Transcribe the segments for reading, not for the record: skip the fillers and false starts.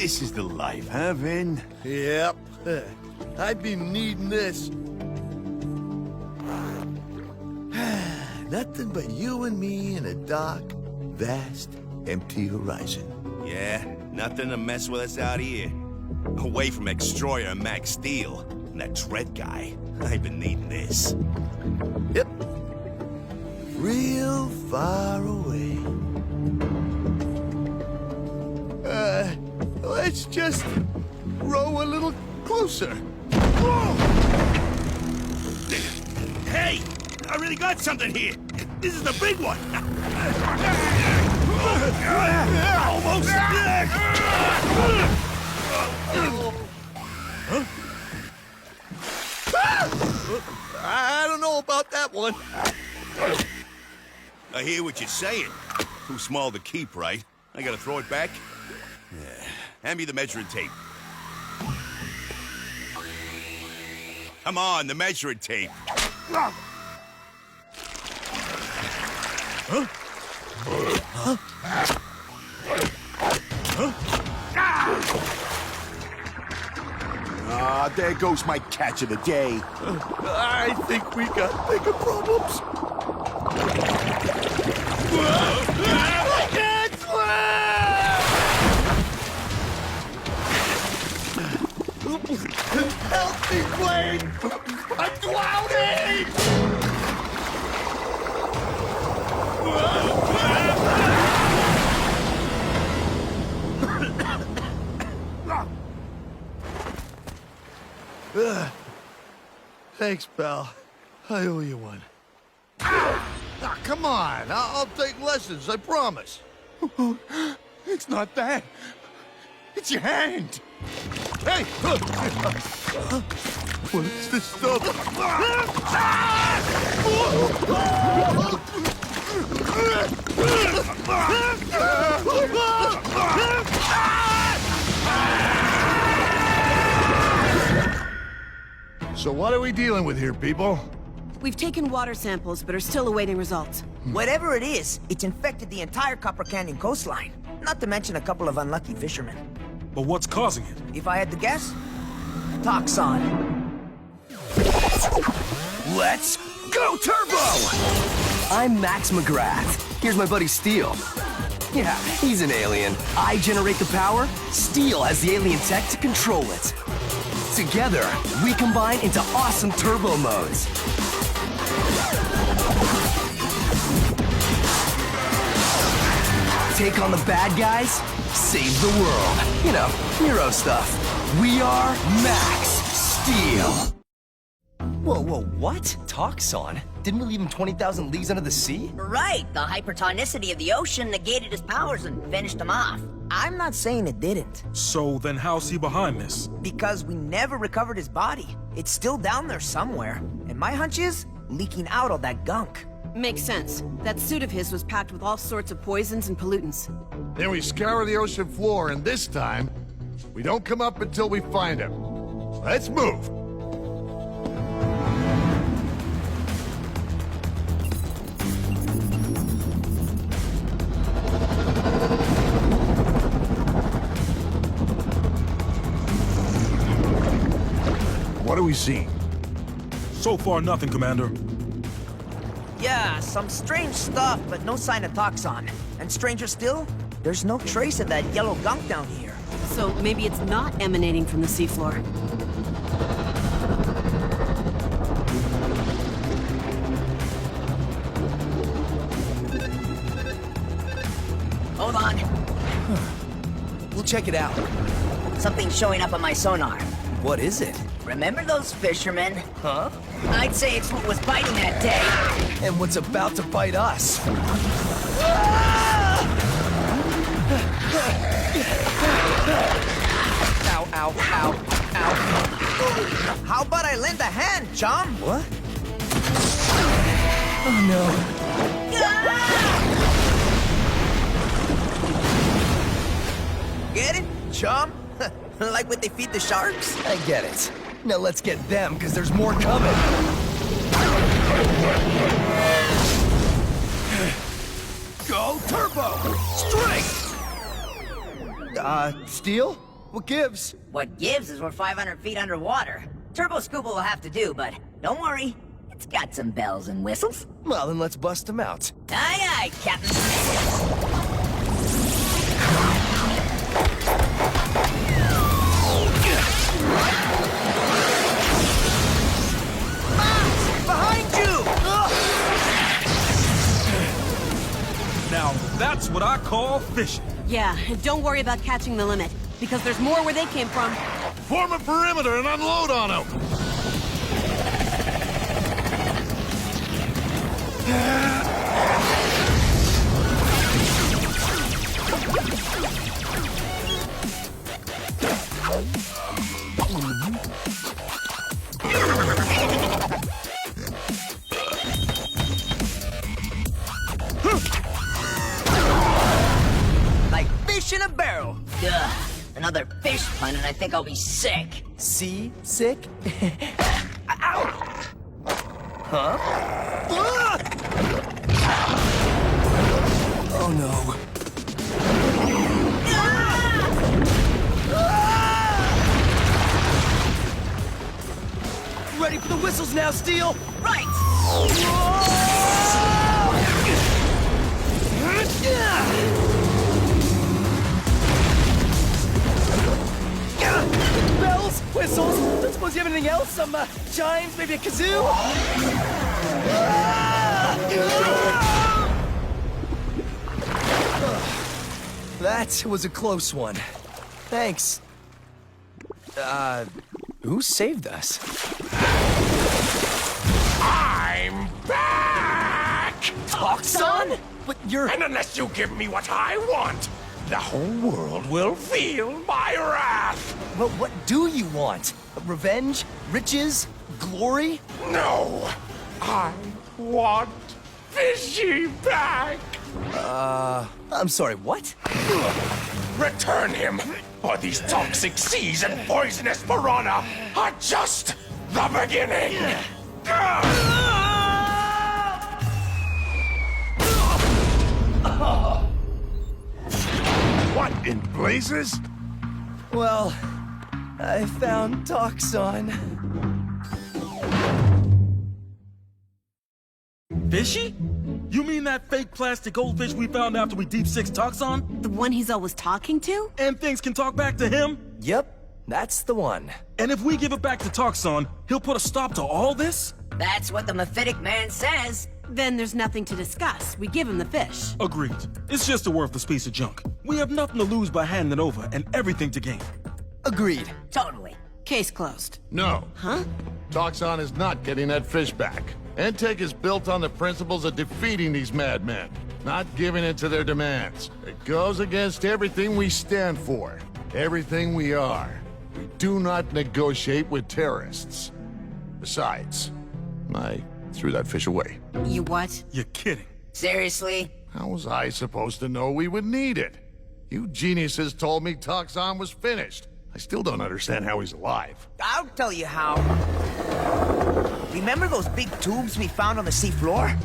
This is the life, huh, Vin? Yep. I've been needing this. Nothing but you and me in a dark, vast, empty horizon. Yeah, nothing to mess with us out here. Away from Extroyer and Max Steel. And that Dread guy. I've been needing this. Yep. Real far away. Let's just row a little closer. Hey! I really got something here! This is the big one! Almost! I don't know about that one. I hear what you're saying. Too small to keep, right? I gotta throw it back? Yeah. Hand me the measuring tape. Come on, the measuring tape. Huh? Huh? Ah, there goes my catch of the day. I think we got bigger problems. I can't swim! Help me, Blade! I'm drowning! Thanks, pal. I owe you one. Ah, come on. I'll take lessons, I promise. It's not that. It's your hand. Hey! What is this stuff? So what are we dealing with here, people? We've taken water samples, but are still awaiting results. Whatever it is, it's infected the entire Copper Canyon coastline. Not to mention a couple of unlucky fishermen. But what's causing it? If I had to guess, Toxon. Let's go Turbo! I'm Max McGrath. Here's my buddy Steel. Yeah, he's an alien. I generate the power, Steel has the alien tech to control it. Together, we combine into awesome turbo modes. Take on the bad guys, save the world. You know, hero stuff. We are Max Steel. Whoa, what? Toxon? Didn't we leave him 20,000 leagues under the sea? Right, the hypertonicity of the ocean negated his powers and finished him off. I'm not saying it didn't. So then how's he behind this? Because we never recovered his body. It's still down there somewhere. And my hunch is, leaking out all that gunk. Makes sense. That suit of his was packed with all sorts of poisons and pollutants. Then we scour the ocean floor, and this time, we don't come up until we find him. Let's move! What do we see? So far, nothing, Commander. Yeah, some strange stuff, but no sign of Toxon. And stranger still, there's no trace of that yellow gunk down here. So maybe it's not emanating from the seafloor. Hold on. We'll check it out. Something's showing up on my sonar. What is it? Remember those fishermen? Huh? I'd say it's what was biting that day. And what's about to bite us? Ow, ow, ow, ow. How about I lend a hand, chum? What? Oh no. Get it, chum? Like what they feed the sharks? I get it. Now let's get them, because there's more coming. Go Turbo! Strength! Steel? What gives? What gives is we're 500 feet underwater. Turbo scuba will have to do, but don't worry. It's got some bells and whistles. Well, then let's bust them out. Aye, aye, Captain. Behind you! Now, that's what I call fishing. Yeah, and don't worry about catching the limit, because there's more where they came from. Form a perimeter and unload on them! Like fish in a barrel. Duh. Another fish pun and I think I'll be sick. See? Sick? Ow! Huh? Oh no. Ready for the whistles now, Steel? Right! Bells, whistles. Don't suppose you have anything else? Some chimes, maybe a kazoo? That was a close one. Thanks. Who saved us? I'm back! Toxon? But you're... And unless you give me what I want, the whole world will feel my wrath! Well, what do you want? Revenge? Riches? Glory? No! I want Fishy back! I'm sorry, what? Return him, or these toxic seas and poisonous piranha are just the beginning! What in blazes? Well, I found Toxon. Fishy? You mean that fake plastic goldfish we found after we deep six Toxon? The one he's always talking to? And things can talk back to him? Yep, that's the one. And if we give it back to Toxon, he'll put a stop to all this? That's what the mephitic man says. Then there's nothing to discuss. We give him the fish. Agreed. It's just a worthless piece of junk. We have nothing to lose by handing it over and everything to gain. Agreed. Totally. Case closed. No. Huh? Toxon is not getting that fish back. Antec is built on the principles of defeating these madmen, not giving in to their demands. It goes against everything we stand for, everything we are. We do not negotiate with terrorists. Besides, I threw that fish away. You what? You're kidding. Seriously? How was I supposed to know we would need it? You geniuses told me Toxon was finished. I still don't understand how he's alive. I'll tell you how. Remember those big tubes we found on the seafloor?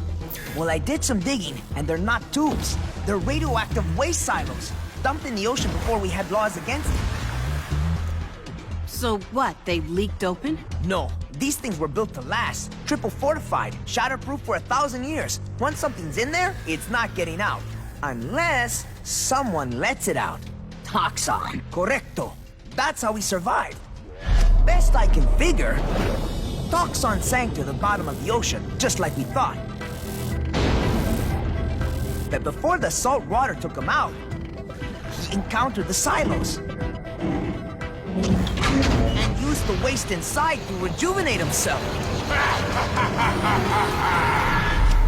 Well, I did some digging, and they're not tubes. They're radioactive waste silos, dumped in the ocean before we had laws against it. So what, they leaked open? No, these things were built to last. Triple fortified, shatterproof for 1,000 years. Once something's in there, it's not getting out. Unless someone lets it out. Toxon. Correcto. That's how we survived. Best I can figure, Toxon sank to the bottom of the ocean, just like we thought. But before the salt water took him out, he encountered the silos. And used the waste inside to rejuvenate himself.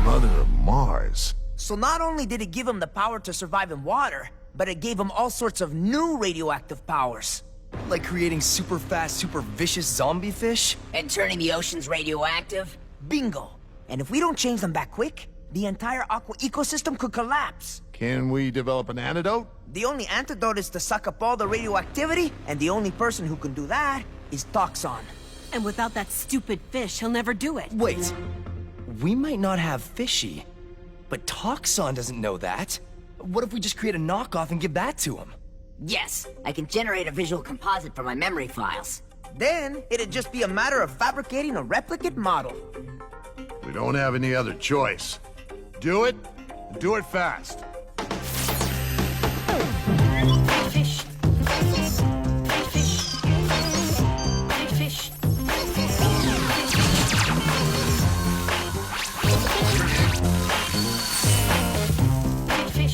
Mother of Mars. So not only did it give him the power to survive in water, but it gave him all sorts of new radioactive powers. Like creating super fast, super vicious zombie fish? And turning the oceans radioactive? Bingo. And if we don't change them back quick, the entire aqua ecosystem could collapse. Can we develop an antidote? The only antidote is to suck up all the radioactivity, and the only person who can do that is Toxon. And without that stupid fish, he'll never do it. Wait. We might not have Fishy, but Toxon doesn't know that. What if we just create a knockoff and give that to him? Yes, I can generate a visual composite from my memory files. Then, it'd just be a matter of fabricating a replicate model. We don't have any other choice. Do it, and do it fast. Fish. Fish. Fish.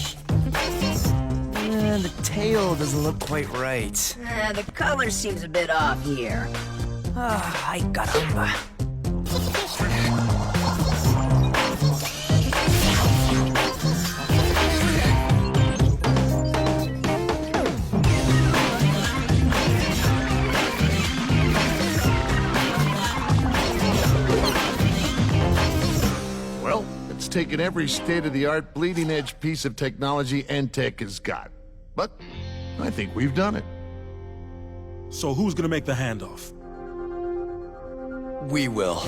The tail doesn't look quite right. The color seems a bit off here. Ay, caramba. Well, it's taken every state-of-the-art, bleeding-edge piece of technology Tech has got. But I think we've done it. So who's gonna make the handoff? We will.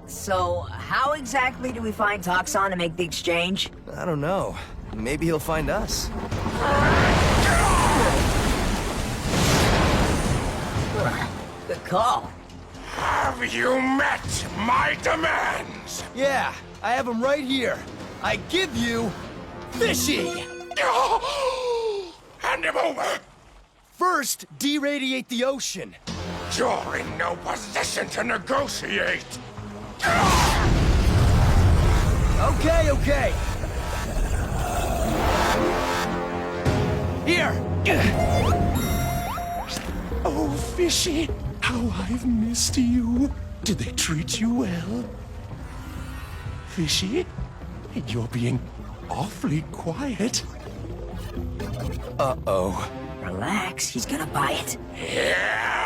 So how exactly do we find Toxon to make the exchange? I don't know. Maybe he'll find us. Good call. Have you met my demands? Yeah, I have him right here. I give you... Fishy! Hand him over! First, deradiate the ocean. You're in no position to negotiate! Okay. Here! Oh, Fishy, how I've missed you. Did they treat you well? Fishy, you're being awfully quiet. Uh-oh. Relax, he's gonna buy it.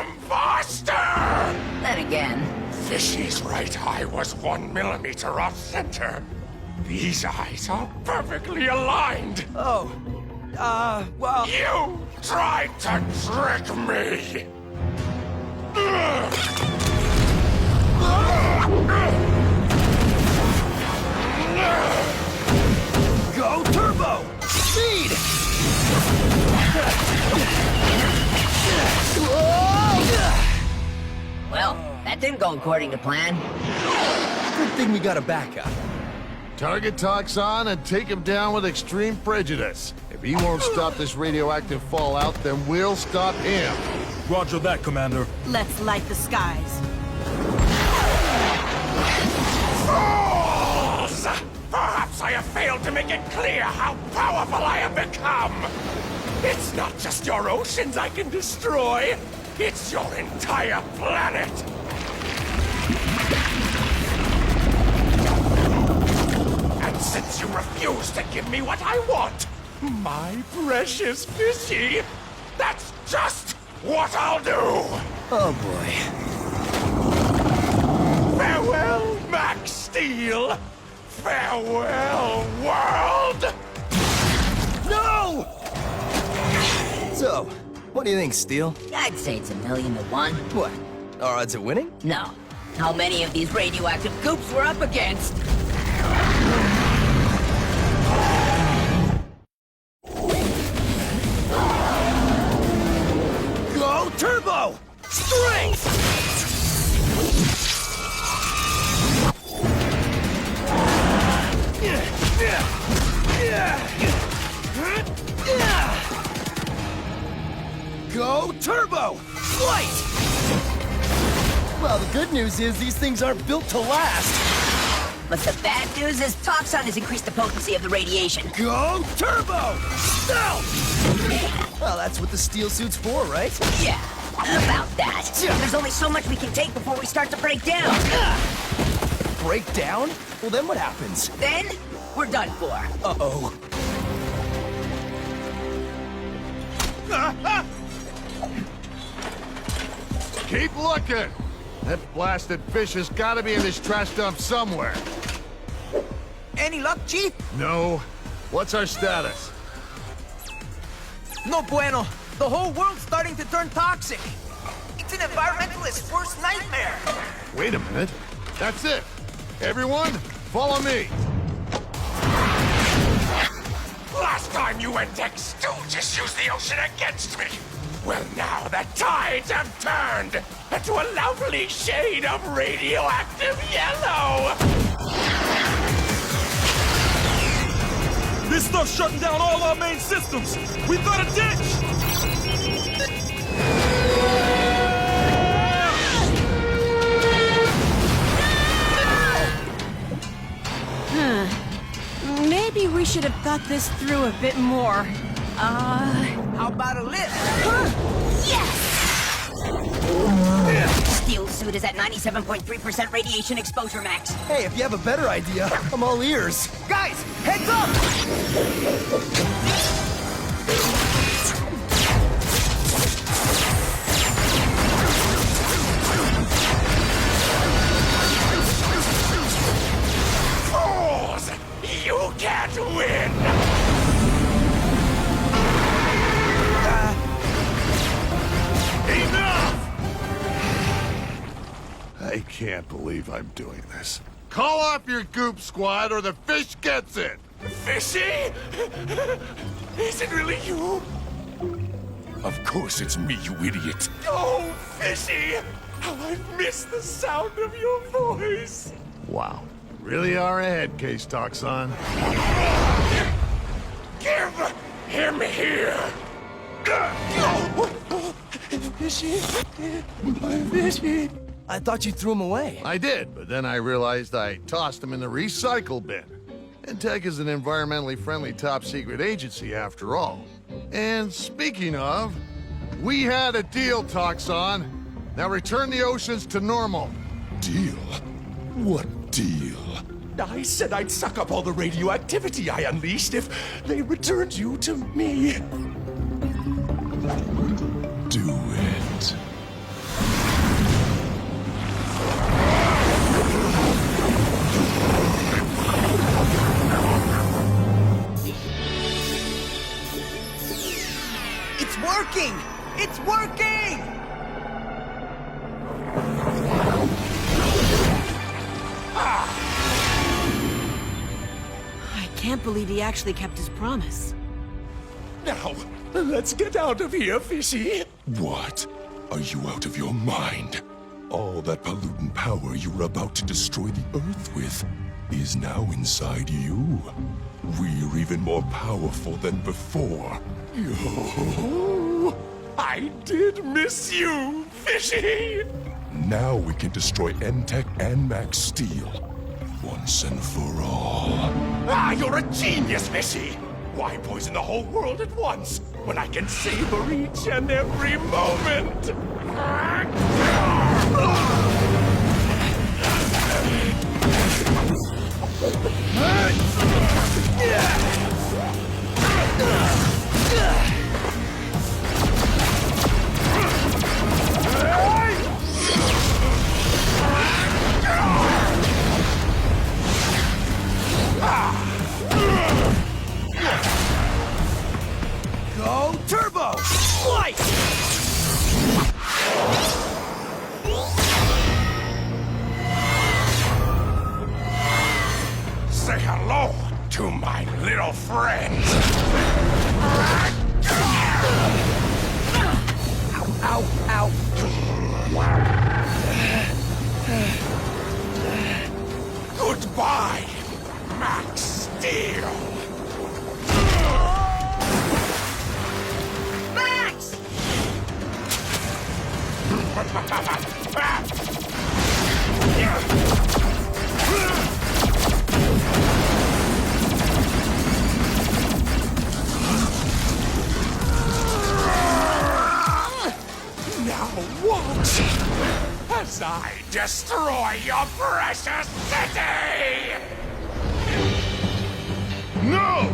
Imposter! Then again, Fishy's right eye was 1 millimeter off center. These eyes are perfectly aligned. Oh. Well... You tried to trick me! Go turbo! Speed! well, that didn't go according to plan. Good thing we got a backup. Target Toxon and take him down with extreme prejudice. If he won't stop this radioactive fallout, then we'll stop him. Roger that, Commander. Let's light the skies. Fools! Perhaps I have failed to make it clear how powerful I have become! It's not just your oceans I can destroy, it's your entire planet! And since you refuse to give me what I want, my precious Fishy, that's just what I'll do! Oh boy. Farewell, Max Steel! Farewell, world! No! So, what do you think, Steel? I'd say it's 1,000,000 to 1. What? Our odds of winning? No. How many of these radioactive goops we're up against? Go turbo! Strength! Go turbo! Flight! Well, the good news is these things aren't built to last. But the bad news is Toxon has increased the potency of the radiation. Go turbo! Stealth! Well, that's what the steel suit's for, right? Yeah, about that. There's only so much we can take before we start to break down. Break down? Well, then what happens? Then, we're done for. Uh-oh. Keep looking! That blasted fish has got to be in this trash dump somewhere. Any luck, Chief? No. What's our status? No bueno. The whole world's starting to turn toxic. It's an environmentalist's worst nightmare. Wait a minute. That's it. Everyone, follow me. last time you and Tech Stooges used the ocean against me. Well, now the tides have turned into a lovely shade of radioactive yellow. This stuff's shutting down all our main systems. We've got a ditch. Maybe we should have thought this through a bit more. How about a lift? Yes! Steel suit is at 97.3% radiation exposure max. Hey, if you have a better idea, I'm all ears. Guys, heads up! Fools! You can't win! Enough! I can't believe I'm doing this. Call off your goop squad or the fish gets it! Fishy? Is it really you? Of course it's me, you idiot. Oh, Fishy! How I've missed the sound of your voice! Wow. Really are a head case, Toxon. Give him here! Fishy? Fishy? I thought you threw him away. I did, but then I realized I tossed him in the recycle bin. Tech is an environmentally friendly top-secret agency, after all. And speaking of, we had a deal, Toxon. Now return the oceans to normal. Deal? What deal? I said I'd suck up all the radioactivity I unleashed if they returned you to me. Do it. It's working! It's working! I can't believe he actually kept his promise. Now, let's get out of here, Fishy. What? Are you out of your mind? All that pollutant power you were about to destroy the Earth with is now inside you. We're even more powerful than before. Oh, I did miss you, Fishy! Now we can destroy N-Tech and Max Steel. Once and for all. Ah, you're a genius, Fishy! Why poison the whole world at once when I can savor each and every moment? Go turbo! Flight! Say hello to my little friends. Ow, ow. Goodbye, Max Steel. Max! Now watch as I destroy your precious city! No!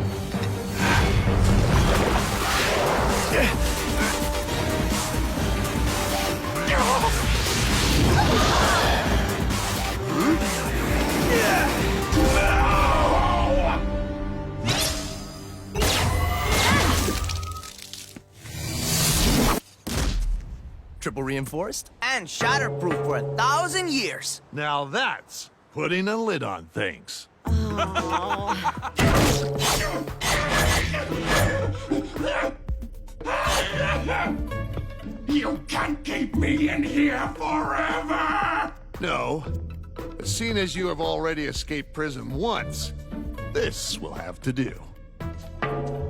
Triple reinforced? And shatterproof for 1,000 years. Now that's putting a lid on things. You can't keep me in here forever! No. Seeing as you have already escaped prison once, this will have to do.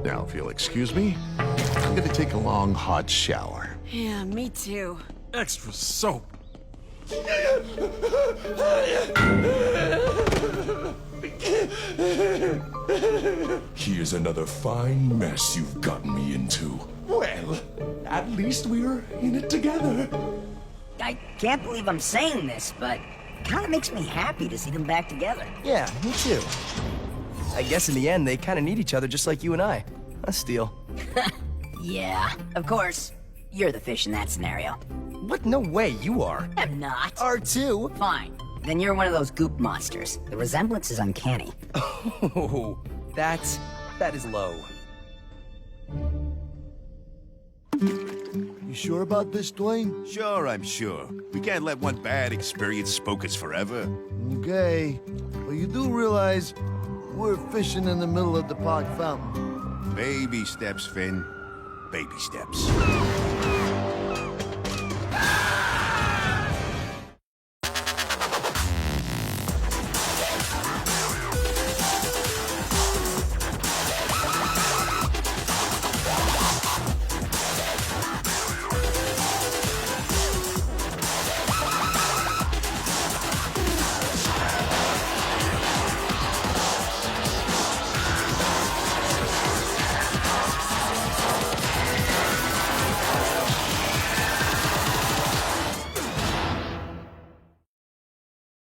Now, if you'll excuse me, I'm gonna take a long, hot shower. Yeah, me too. Extra soap. Here's another fine mess you've gotten me into. Well, at least we're in it together. I can't believe I'm saying this, but it kind of makes me happy to see them back together. Yeah, me too. I guess in the end, they kind of need each other just like you and I. Huh, Steel? Yeah, of course. You're the fish in that scenario. What? No way, you are. I'm not. R2? Fine. Then you're one of those goop monsters. The resemblance is uncanny. Oh, that is low. You sure about this, Dwayne? Sure, I'm sure. We can't let one bad experience spook us forever. Okay. Well, you do realize we're fishing in the middle of the park fountain. Baby steps, Finn. Baby steps.